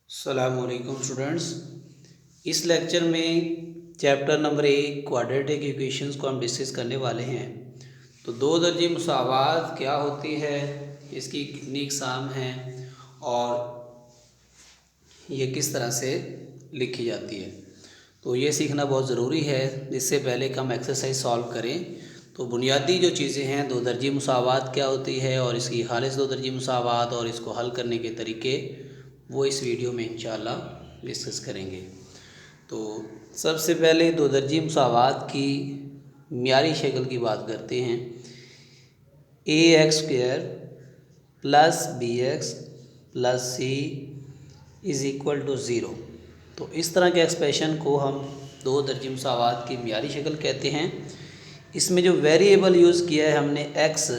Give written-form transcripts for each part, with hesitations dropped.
अस्सलामुअलैकुम स्टूडेंट्स। इस लेक्चर में चैप्टर नंबर 1 क्वाड्रेटिक इक्वेशंस को हम डिस्कस करने वाले हैं। तो दो दर्जे मुसावात क्या होती है, इसकी कितनी इकसाम हैं और ये किस तरह से लिखी जाती है, तो ये सीखना बहुत ज़रूरी है। इससे पहले कि हम एक्सरसाइज सॉल्व करें तो बुनियादी जो चीज़ें हैं, दो दर्जी मुसावात क्या होती है और इसकी खालिस दो दर्जी मुसावात और इसको हल करने के तरीके, वो इस वीडियो में इंशाल्लाह डिस्कस करेंगे। तो सबसे पहले दो दर्जी मुसावात की मियारी शक्ल की बात करते हैं। A x square plus b x plus c is equal to zero. तो इस तरह के एक्सप्रेशन को हम दो दर्जी मुसावात की मियारी शक्ल कहते हैं। इसमें जो वेरिएबल यूज़ किया है हमने एक्स,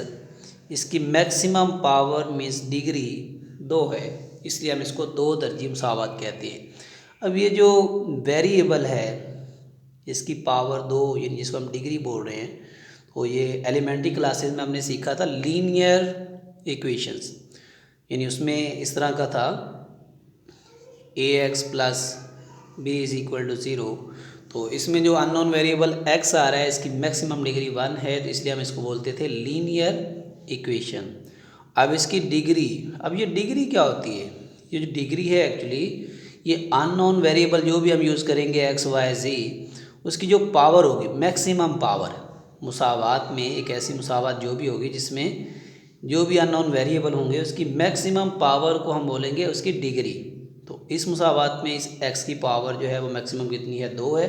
इसकी मैक्सिमम पावर मीन्स डिग्री 2 है, इसलिए हम इसको दो दर्जी मुसावात कहते हैं। अब ये जो वेरिएबल है इसकी पावर 2, यानी जिसको हम डिग्री बोल रहे हैं, तो ये एलिमेंट्री क्लासेस में हमने सीखा था लीनियर इक्वेशंस, यानी उसमें इस तरह का था a x plus b is equal to zero. तो इसमें जो अननोन वेरिएबल x आ रहा है, इसकी मैक्सिमम डिग्री 1 है, तो इसलिए हम इसको बोलते थे लीनियर इक्वेशन। अब इसकी डिग्री, अब ये डिग्री क्या होती है? ये जो डिग्री है एक्चुअली ये अननोन वेरिएबल जो भी हम यूज़ करेंगे x y z, उसकी जो पावर होगी, मैक्सिमम पावर, मुसावात में एक ऐसी मुसावात जो भी होगी जिसमें जो भी अननोन वेरिएबल होंगे उसकी मैक्सिमम पावर को हम बोलेंगे उसकी डिग्री। तो इस मुसावात में इस x की पावर जो है वो मैक्सिमम कितनी है, 2 है,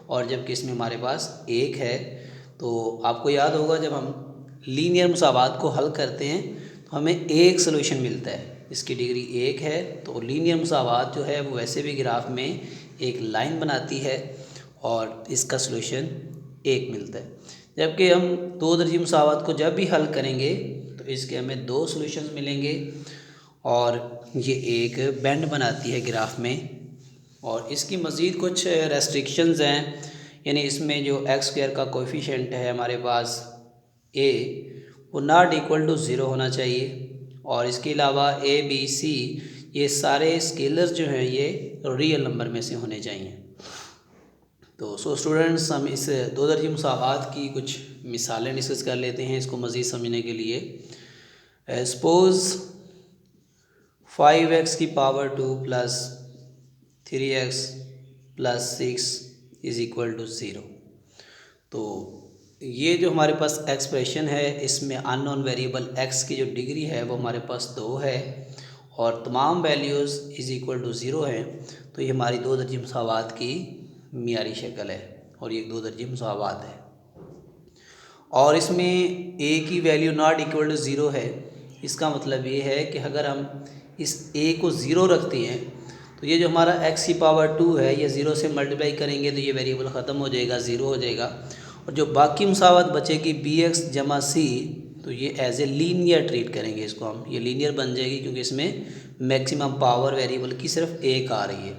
और जबकि इसमें हमारे पास 1 है। तो आपको याद होगा जब हम लीनियर मुसावात को हल करते हैं तो हमें एक सॉल्यूशन मिलता है, इसकी डिग्री 1 है। तो लीनियर मुसावात जो है वो वैसे भी ग्राफ में एक लाइन बनाती है और इसका सॉल्यूशन 1 मिलता है। जबकि हम दो दर्जी मुसावात को जब भी हल करेंगे तो इसके हमें 2 सॉल्यूशंस मिलेंगे और ये एक बैंड बनाती है ग्राफ में। और इसकी मज़ीद कुछ रेस्ट्रिक्शंस हैं, यानी इसमें जो एक्स स्क्वायर का कोएफिशिएंट है हमारे पास ए, वो नॉट इक्वल टू ज़ीरो होना चाहिए। और इसके अलावा ए बी सी ये सारे स्केलर्स जो हैं ये रियल नंबर में से होने चाहिए। तो स्टूडेंट्स, हम इस दो दर्जी मुसावात की कुछ मिसालें डिस्कस कर लेते हैं इसको मज़ीद समझने के लिए। सपोज़ 5x की power 2 plus 3x plus 6 is equal to zero. तो ये जो हमारे पास एक्सप्रेशन है इसमें अननोन वेरिएबल x की जो डिग्री है वो हमारे पास 2 है और तमाम values is equal to zero है। तो ये हमारी दो दर्जी मुसावात की मियारी शक्ल है और ये दो दर्जी मुसावात है। और इसमें a की value not equal to zero है। इसका मतलब ये है कि अगर हम इस a को ज़ीरो रखते हैं तो ये जो हमारा x की पावर 2 है ये ज़ीरो से मल्टीप्लाई करेंगे तो ये वेरिएबल ख़त्म हो जाएगा, ज़ीरो हो जाएगा। और जो बाकी मुसावत बचेगी bx जमा c, तो ये एज ए लीनियर ट्रीट करेंगे इसको हम, ये लीनियर बन जाएगी क्योंकि इसमें मैक्सिमम पावर वेरिएबल की सिर्फ 1 आ रही है।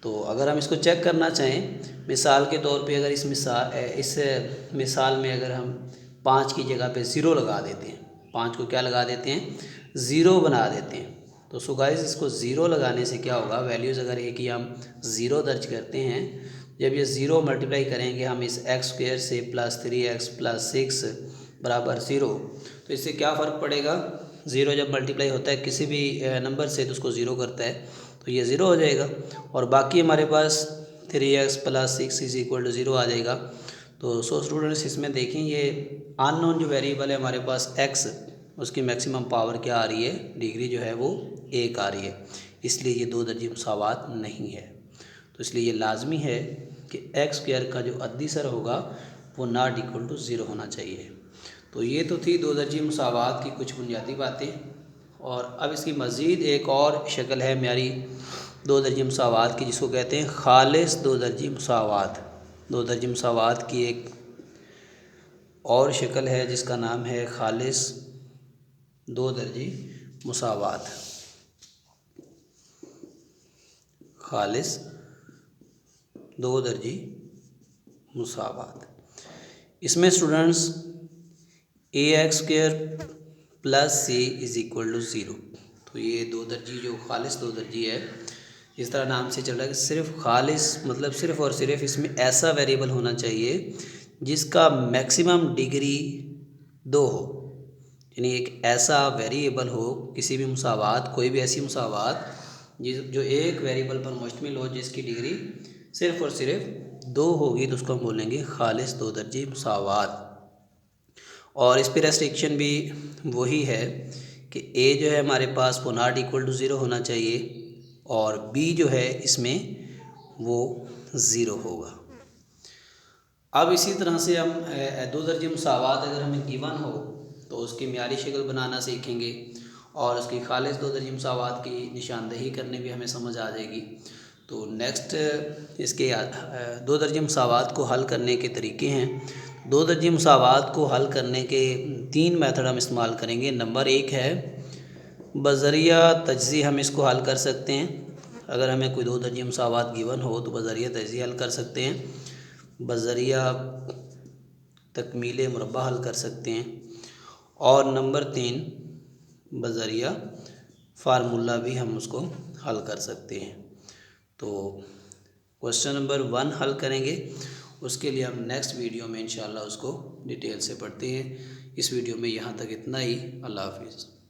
तो अगर हम इसको चेक करना चाहें, मिसाल के तौर पे अगर इस मिसाल में अगर हम 5 की जगह पे ज़ीरो लगा देते हैं, 5 को क्या लगा देते हैं, ज़ीरो बना देते हैं। तो सो गाइस, इसको ज़ीरो लगाने से क्या होगा, वैल्यूज़ अगर एक ही हम ज़ीरो दर्ज करते हैं, जब ये ज़ीरो मल्टीप्लाई करेंगे हम इस एक्स स्क्वायर से प्लस 3x प्लस 6 बराबर ज़ीरो, तो इससे क्या फ़र्क पड़ेगा, ज़ीरो जब मल्टीप्लाई होता है किसी भी नंबर से तो उसको ज़ीरो करता है, तो ये ज़ीरो हो जाएगा और बाकी हमारे पास 3x plus 6 is equal to zero आ जाएगा। तो स्टूडेंट्स, इसमें देखें ये अननोन जो वेरिएबल है हमारे पास x, उसकी मैक्सिमम पावर क्या आ रही है, डिग्री जो है वो 1 आ रही है, इसलिए ये दो दर्जी मुसावात नहीं है। तो इसलिए ये लाजमी है कि एक्स स्क्वायर का जो अद्दी सर होगा वो नॉट इक्वल टू ज़ीरो होना चाहिए। तो ये तो थी दो दर्जी मुसावात की कुछ बुनियादी बातें। और अब इसकी मज़ीद एक और शक्ल है म्यारी दो दर्जी मुसावात की, जिसको कहते हैं खालिस दो दर्जी मुसावात। दो दर्जी मुसावात की एक और शक्ल है जिसका नाम है खालिस दो दर्जी मुसावात। खालिस दो दर्जी मुसावात, इसमें students a x square plus c is equal to zero. तो ये दो दर्जी जो खालिस दो दर्जी है इस तरह नाम से चल रहा है कि सिर्फ खालिस मतलब सिर्फ और सिर्फ इसमें ऐसा वेरिएबल होना चाहिए जिसका मैक्सिमम डिग्री 2 हो, यानी एक ऐसा वेरिएबल हो किसी भी मुसावात, कोई भी ऐसी मुसावात जो एक वेरिएबल पर मुश्तमिल हो जिसकी डिग्री सिर्फ और सिर्फ 2 होगी, तो उसको हम बोलेंगे खालिस दो दर्जी मुसावात। और इस पर रेस्ट्रिक्शन भी वही है कि ए जो है हमारे पास वो नॉट इक्वल टू 0 होना चाहिए और बी जो है इसमें वो 0 होगा। अब इसी तरह से हम दो दर्जे मुसावात अगर हमें गिवन हो तो उसकी मियारी शक्ल बनाना सीखेंगे और उसकी खालिस दो दर्जे मुसावात की निशानदही करने भी हमें समझ आ जाएगी। तो नेक्स्ट इसके दो दर्जे मुसावात को हल करने के तरीके हैं। दो दर्जे मुसावात को हल करने के 3 मेथड हम इस्तेमाल करेंगे। नंबर 1 है बज़रिया तजज़ी, हम इसको हल कर सकते हैं। अगर हमें कोई दो दर्जे मुसावात गिवन हो तो बज़रिया तजज़ी हल कर सकते हैं, बज़रिया तकमील मुरब्बा हल कर सकते हैं। और नंबर 3 बज़रिया फ़ार्मूला भी हम उसको हल कर सकते हैं। तो क्वेश्चन नंबर 1 हल करेंगे, उसके लिए हम नेक्स्ट वीडियो में इंशाल्लाह उसको डिटेल से पढ़ते हैं। इस वीडियो में यहाँ तक इतना ही। अल्लाह हाफिज़।